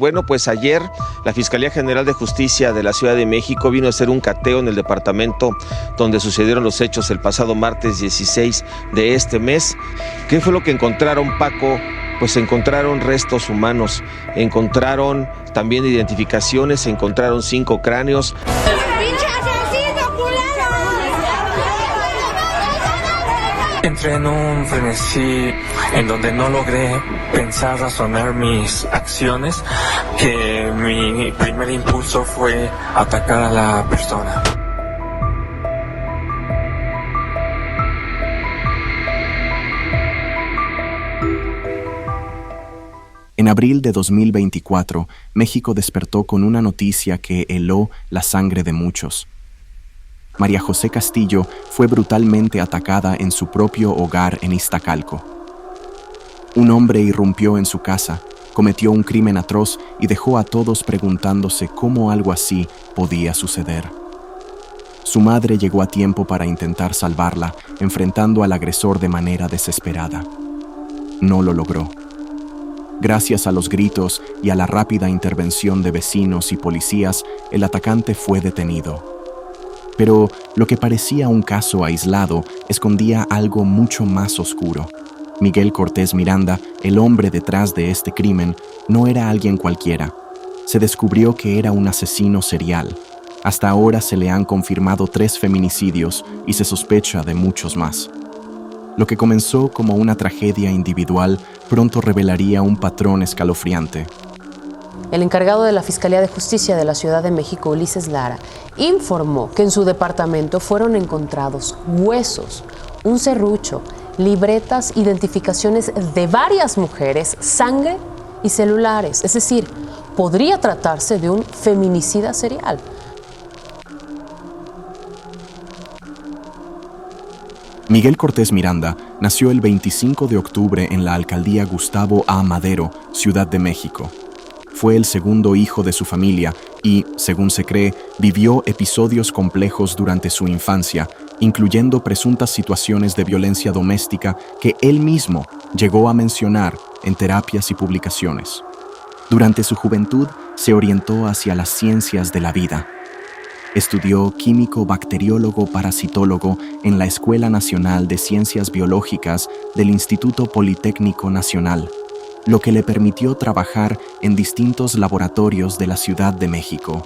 Bueno, pues ayer la Fiscalía General de Justicia de la Ciudad de México vino a hacer un cateo en el departamento donde sucedieron los hechos el pasado martes 16 de este mes. ¿Qué fue lo que encontraron, Paco? Pues encontraron restos humanos, encontraron también identificaciones, encontraron 5 cráneos. Entré en un frenesí en donde no logré pensar, razonar mis acciones, que mi primer impulso fue atacar a la persona. En abril de 2024, México despertó con una noticia que heló la sangre de muchos. María José Castillo fue brutalmente atacada en su propio hogar en Iztacalco. Un hombre irrumpió en su casa, cometió un crimen atroz y dejó a todos preguntándose cómo algo así podía suceder. Su madre llegó a tiempo para intentar salvarla, enfrentando al agresor de manera desesperada. No lo logró. Gracias a los gritos y a la rápida intervención de vecinos y policías, el atacante fue detenido. Pero lo que parecía un caso aislado escondía algo mucho más oscuro. Miguel Cortés Miranda, el hombre detrás de este crimen, no era alguien cualquiera. Se descubrió que era un asesino serial. Hasta ahora se le han confirmado 3 feminicidios y se sospecha de muchos más. Lo que comenzó como una tragedia individual pronto revelaría un patrón escalofriante. El encargado de la Fiscalía de Justicia de la Ciudad de México, Ulises Lara, informó que en su departamento fueron encontrados huesos, un serrucho, libretas, identificaciones de varias mujeres, sangre y celulares. Es decir, podría tratarse de un feminicida serial. Miguel Cortés Miranda nació el 25 de octubre en la alcaldía Gustavo A. Madero, Ciudad de México. Fue el segundo hijo de su familia y, según se cree, vivió episodios complejos durante su infancia, incluyendo presuntas situaciones de violencia doméstica que él mismo llegó a mencionar en terapias y publicaciones. Durante su juventud se orientó hacia las ciencias de la vida. Estudió químico-bacteriólogo-parasitólogo en la Escuela Nacional de Ciencias Biológicas del Instituto Politécnico Nacional, lo que le permitió trabajar en distintos laboratorios de la Ciudad de México.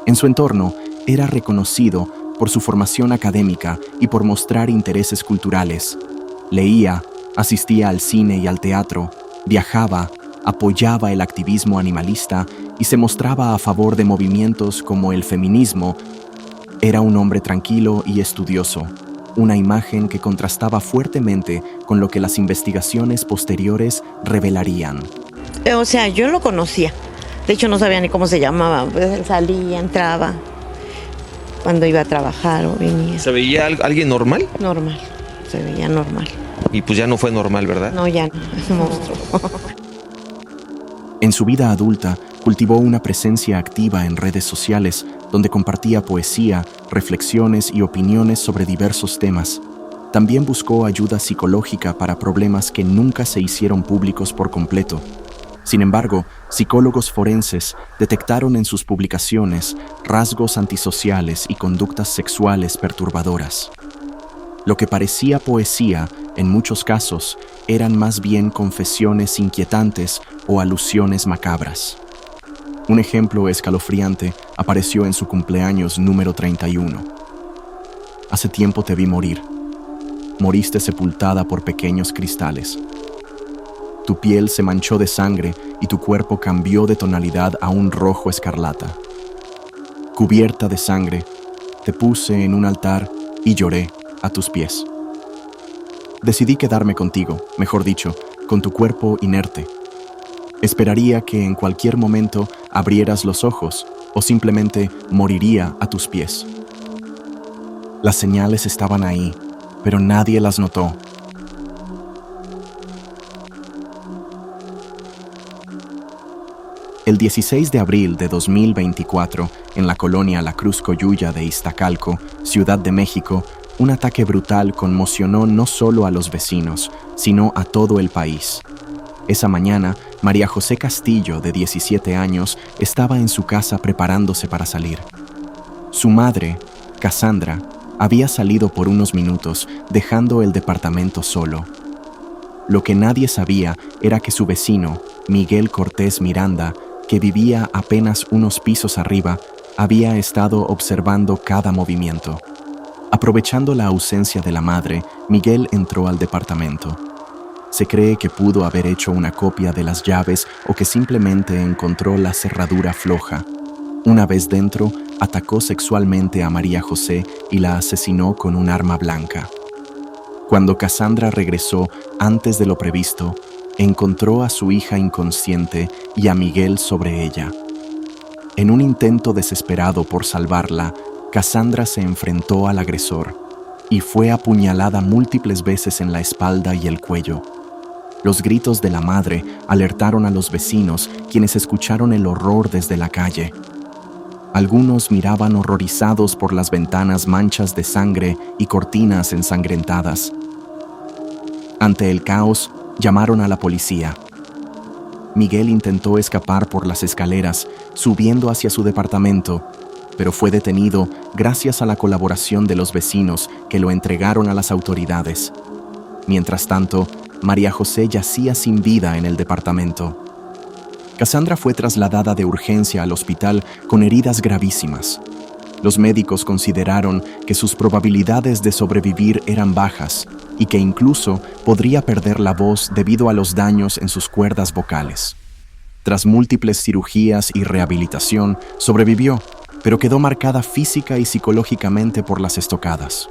En su entorno, era reconocido por su formación académica y por mostrar intereses culturales. Leía, asistía al cine y al teatro, viajaba, apoyaba el activismo animalista y se mostraba a favor de movimientos como el feminismo. Era un hombre tranquilo y estudioso, una imagen que contrastaba fuertemente con lo que las investigaciones posteriores revelarían. O sea, yo lo conocía. De hecho, no sabía ni cómo se llamaba. Pues él salía, entraba, cuando iba a trabajar o venía. ¿Se veía alguien normal? Normal, se veía normal. Y pues ya no fue normal, ¿verdad? No, ya no, es un monstruo. En su vida adulta, cultivó una presencia activa en redes sociales, donde compartía poesía, reflexiones y opiniones sobre diversos temas. También buscó ayuda psicológica para problemas que nunca se hicieron públicos por completo. Sin embargo, psicólogos forenses detectaron en sus publicaciones rasgos antisociales y conductas sexuales perturbadoras. Lo que parecía poesía, en muchos casos, eran más bien confesiones inquietantes o alusiones macabras. Un ejemplo escalofriante apareció en su cumpleaños número 31. Hace tiempo te vi morir. Moriste sepultada por pequeños cristales. Tu piel se manchó de sangre y tu cuerpo cambió de tonalidad a un rojo escarlata. Cubierta de sangre, te puse en un altar y lloré a tus pies. Decidí quedarme contigo, mejor dicho, con tu cuerpo inerte. Esperaría que en cualquier momento abrieras los ojos o simplemente moriría a tus pies. Las señales estaban ahí, pero nadie las notó. El 16 de abril de 2024, en la colonia La Cruz Coyulla de Iztacalco, Ciudad de México, un ataque brutal conmocionó no solo a los vecinos, sino a todo el país. Esa mañana, María José Castillo, de 17 años, estaba en su casa preparándose para salir. Su madre, Cassandra, había salido por unos minutos, dejando el departamento solo. Lo que nadie sabía era que su vecino, Miguel Cortés Miranda, que vivía apenas unos pisos arriba, había estado observando cada movimiento. Aprovechando la ausencia de la madre, Miguel entró al departamento. Se cree que pudo haber hecho una copia de las llaves o que simplemente encontró la cerradura floja. Una vez dentro, atacó sexualmente a María José y la asesinó con un arma blanca. Cuando Cassandra regresó antes de lo previsto, encontró a su hija inconsciente y a Miguel sobre ella. En un intento desesperado por salvarla, Cassandra se enfrentó al agresor y fue apuñalada múltiples veces en la espalda y el cuello. Los gritos de la madre alertaron a los vecinos, quienes escucharon el horror desde la calle. Algunos miraban horrorizados por las ventanas manchas de sangre y cortinas ensangrentadas. Ante el caos, llamaron a la policía. Miguel intentó escapar por las escaleras, subiendo hacia su departamento, pero fue detenido gracias a la colaboración de los vecinos que lo entregaron a las autoridades. Mientras tanto, María José yacía sin vida en el departamento. Cassandra fue trasladada de urgencia al hospital con heridas gravísimas. Los médicos consideraron que sus probabilidades de sobrevivir eran bajas y que incluso podría perder la voz debido a los daños en sus cuerdas vocales. Tras múltiples cirugías y rehabilitación, sobrevivió, pero quedó marcada física y psicológicamente por las estocadas.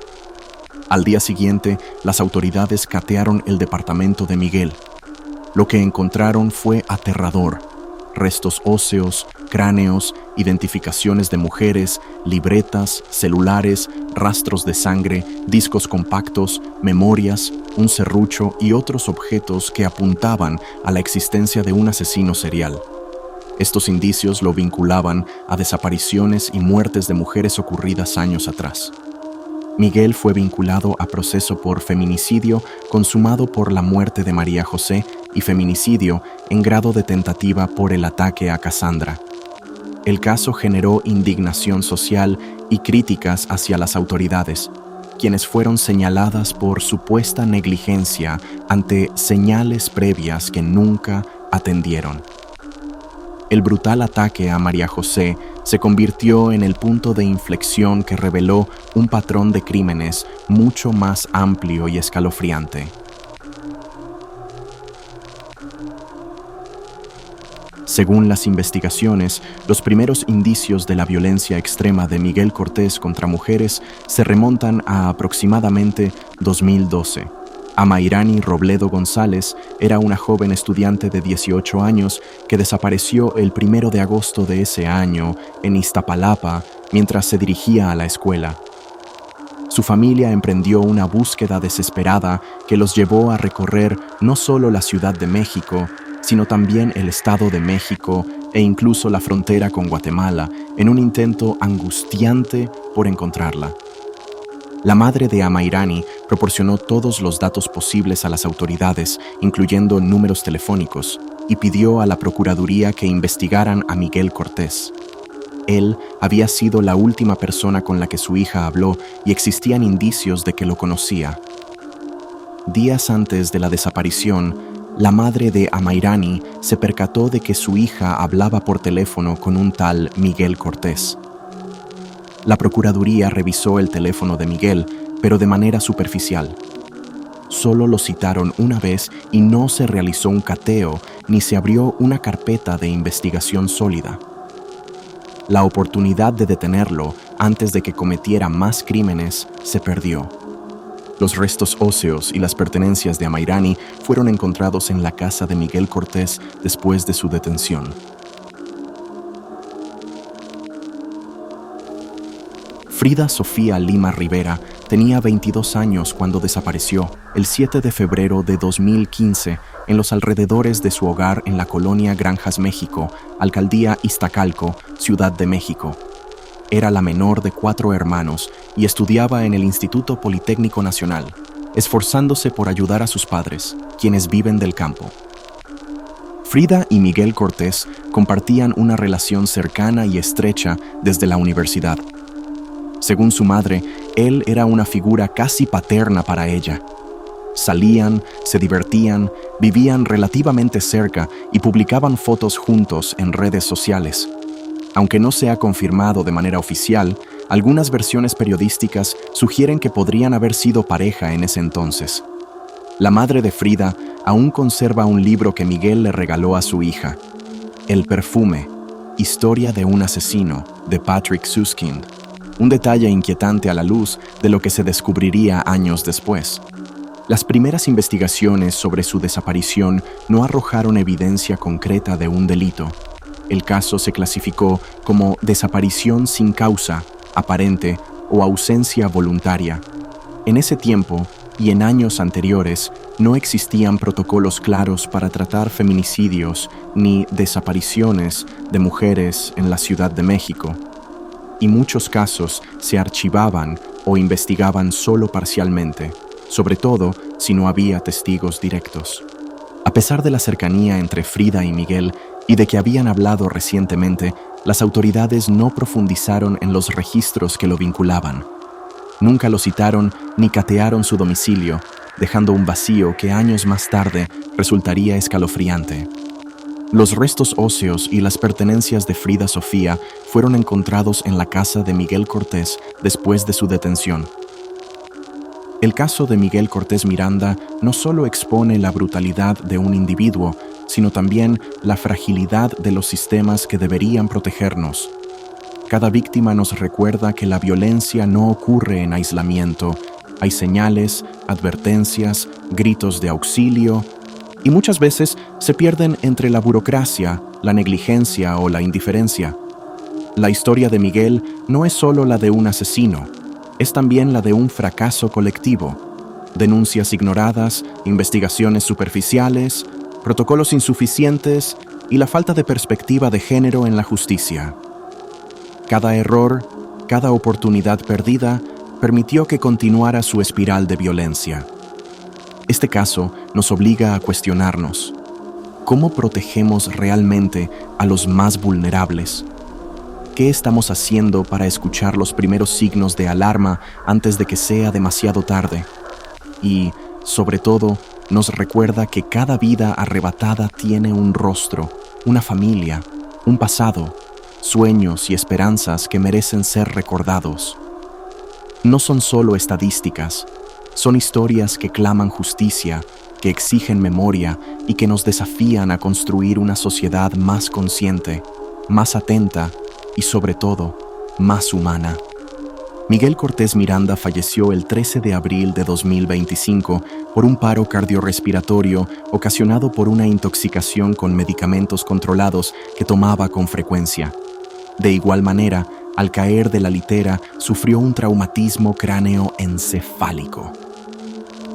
Al día siguiente, las autoridades catearon el departamento de Miguel. Lo que encontraron fue aterrador: restos óseos, cráneos, identificaciones de mujeres, libretas, celulares, rastros de sangre, discos compactos, memorias, un serrucho y otros objetos que apuntaban a la existencia de un asesino serial. Estos indicios lo vinculaban a desapariciones y muertes de mujeres ocurridas años atrás. Miguel fue vinculado a proceso por feminicidio consumado por la muerte de María José y feminicidio en grado de tentativa por el ataque a Cassandra. El caso generó indignación social y críticas hacia las autoridades, quienes fueron señaladas por supuesta negligencia ante señales previas que nunca atendieron. El brutal ataque a María José se convirtió en el punto de inflexión que reveló un patrón de crímenes mucho más amplio y escalofriante. Según las investigaciones, los primeros indicios de la violencia extrema de Miguel Cortés contra mujeres se remontan a aproximadamente 2012. Amairani Robledo González era una joven estudiante de 18 años que desapareció el 1 de agosto de ese año en Iztapalapa mientras se dirigía a la escuela. Su familia emprendió una búsqueda desesperada que los llevó a recorrer no solo la Ciudad de México, sino también el Estado de México e incluso la frontera con Guatemala en un intento angustiante por encontrarla. La madre de Amairani proporcionó todos los datos posibles a las autoridades, incluyendo números telefónicos, y pidió a la Procuraduría que investigaran a Miguel Cortés. Él había sido la última persona con la que su hija habló y existían indicios de que lo conocía. Días antes de la desaparición, la madre de Amairani se percató de que su hija hablaba por teléfono con un tal Miguel Cortés. La Procuraduría revisó el teléfono de Miguel, pero de manera superficial. Solo lo citaron una vez y no se realizó un cateo ni se abrió una carpeta de investigación sólida. La oportunidad de detenerlo antes de que cometiera más crímenes se perdió. Los restos óseos y las pertenencias de Amairani fueron encontrados en la casa de Miguel Cortés después de su detención. Frida Sofía Lima Rivera tenía 22 años cuando desapareció el 7 de febrero de 2015 en los alrededores de su hogar en la colonia Granjas México, alcaldía Iztacalco, Ciudad de México. Era la menor de 4 hermanos y estudiaba en el Instituto Politécnico Nacional, esforzándose por ayudar a sus padres, quienes viven del campo. Frida y Miguel Cortés compartían una relación cercana y estrecha desde la universidad. Según su madre, él era una figura casi paterna para ella. Salían, se divertían, vivían relativamente cerca y publicaban fotos juntos en redes sociales. Aunque no se ha confirmado de manera oficial, algunas versiones periodísticas sugieren que podrían haber sido pareja en ese entonces. La madre de Frida aún conserva un libro que Miguel le regaló a su hija, El perfume, historia de un asesino, de Patrick Süskind, un detalle inquietante a la luz de lo que se descubriría años después. Las primeras investigaciones sobre su desaparición no arrojaron evidencia concreta de un delito. El caso se clasificó como desaparición sin causa, aparente o ausencia voluntaria. En ese tiempo, y en años anteriores, no existían protocolos claros para tratar feminicidios ni desapariciones de mujeres en la Ciudad de México, y muchos casos se archivaban o investigaban solo parcialmente, sobre todo si no había testigos directos. A pesar de la cercanía entre Frida y Miguel y de que habían hablado recientemente, las autoridades no profundizaron en los registros que lo vinculaban. Nunca lo citaron ni catearon su domicilio, dejando un vacío que años más tarde resultaría escalofriante. Los restos óseos y las pertenencias de Frida Sofía fueron encontrados en la casa de Miguel Cortés después de su detención. El caso de Miguel Cortés Miranda no solo expone la brutalidad de un individuo, sino también la fragilidad de los sistemas que deberían protegernos. Cada víctima nos recuerda que la violencia no ocurre en aislamiento. Hay señales, advertencias, gritos de auxilio, y muchas veces se pierden entre la burocracia, la negligencia o la indiferencia. La historia de Miguel no es solo la de un asesino, es también la de un fracaso colectivo. Denuncias ignoradas, investigaciones superficiales, protocolos insuficientes y la falta de perspectiva de género en la justicia. Cada error, cada oportunidad perdida, permitió que continuara su espiral de violencia. Este caso nos obliga a cuestionarnos: ¿cómo protegemos realmente a los más vulnerables? ¿Qué estamos haciendo para escuchar los primeros signos de alarma antes de que sea demasiado tarde? Y, sobre todo, nos recuerda que cada vida arrebatada tiene un rostro, una familia, un pasado, sueños y esperanzas que merecen ser recordados. No son solo estadísticas, son historias que claman justicia, que exigen memoria y que nos desafían a construir una sociedad más consciente, más atenta y, sobre todo, más humana. Miguel Cortés Miranda falleció el 13 de abril de 2025 por un paro cardiorrespiratorio ocasionado por una intoxicación con medicamentos controlados que tomaba con frecuencia. De igual manera, al caer de la litera, sufrió un traumatismo cráneoencefálico.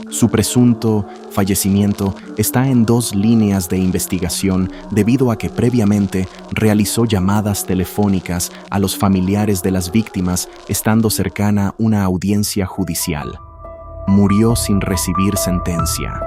Su presunto fallecimiento está en 2 líneas de investigación debido a que previamente realizó llamadas telefónicas a los familiares de las víctimas estando cercana una audiencia judicial. Murió sin recibir sentencia.